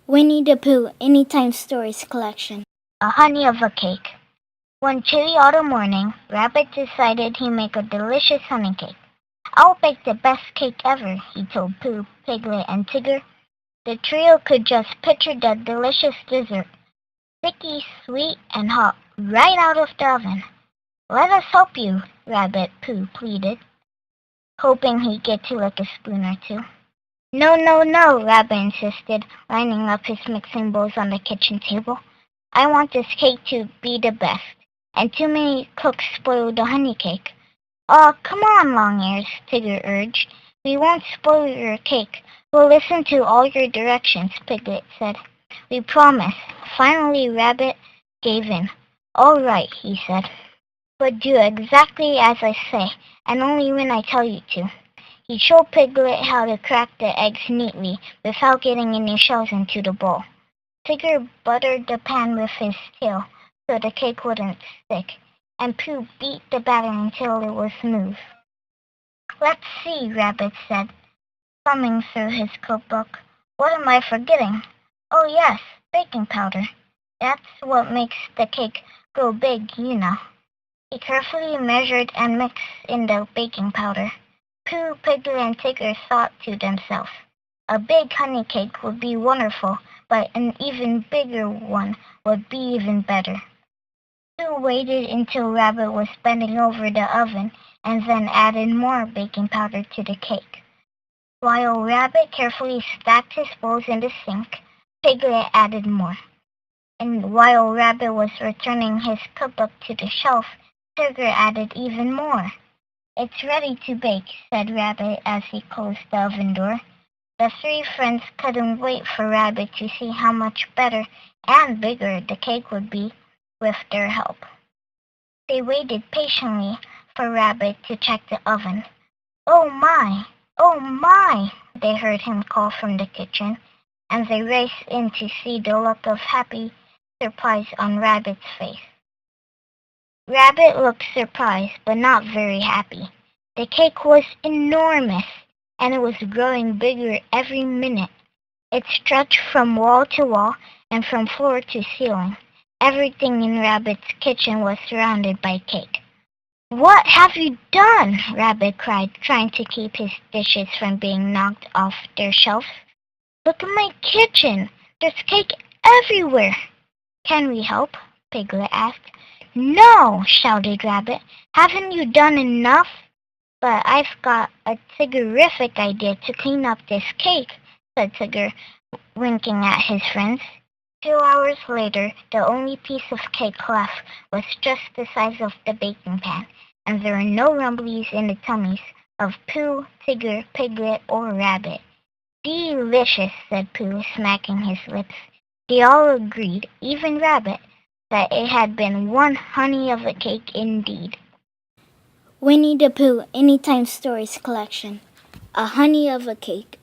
Winnie the Pooh Anytime Stories Collection. A honey of a cake. One chilly autumn morning, Rabbit decided he'd make a delicious honey cake. "I'll bake the best cake ever," he told Pooh, Piglet, and Tigger. The trio could just picture the delicious dessert, sticky, sweet, and hot, right out of the oven. "Let us help you," Rabbit Pooh pleaded, hoping he'd get to lick a spoon or two. "No, no, no," Rabbit insisted, lining up his mixing bowls on the kitchen table. "I want this cake to be the best, and too many cooks spoil the honey cake." "Aw, come on, Long-Ears," Tigger urged. "We won't spoil your cake. We'll listen to all your directions," Piglet said. "We promise." Finally, Rabbit gave in. "All right," he said. "But do exactly as I say, and only when I tell you to." He showed Piglet how to crack the eggs neatly without getting any shells into the bowl. Tigger buttered the pan with his tail so the cake wouldn't stick, and Pooh beat the batter until it was smooth. "Let's see," Rabbit said, thumbing through his cookbook. "What am I forgetting? Oh yes, baking powder. That's what makes the cake go big, you know." He carefully measured and mixed in the baking powder. Pooh, Piglet, and Tigger thought to themselves, "A big honey cake would be wonderful, but an even bigger one would be even better." Pooh waited until Rabbit was bending over the oven and then added more baking powder to the cake. While Rabbit carefully stacked his bowls in the sink, Piglet added more. And while Rabbit was returning his cookbook to the shelf, Tigger added even more. "It's ready to bake," said Rabbit as he closed the oven door. The three friends couldn't wait for Rabbit to see how much better and bigger the cake would be with their help. They waited patiently for Rabbit to check the oven. "Oh my! Oh my!" they heard him call from the kitchen, and they raced in to see the look of happy surprise on Rabbit's face. Rabbit looked surprised, but not very happy. The cake was enormous, and it was growing bigger every minute. It stretched from wall to wall and from floor to ceiling. Everything in Rabbit's kitchen was surrounded by cake. "What have you done?" Rabbit cried, trying to keep his dishes from being knocked off their shelves. "Look at my kitchen! There's cake everywhere!" "Can we help?" Piglet asked. "No!" shouted Rabbit. "Haven't you done enough?" "But I've got a Tiggerific idea to clean up this cake," said Tigger, winking at his friends. 2 hours later, the only piece of cake left was just the size of the baking pan, and there were no rumblies in the tummies of Pooh, Tigger, Piglet, or Rabbit. "Delicious," said Pooh, smacking his lips. They all agreed, even Rabbit, that it had been one honey of a cake indeed. Winnie the Pooh Anytime Stories Collection. A Honey of a Cake.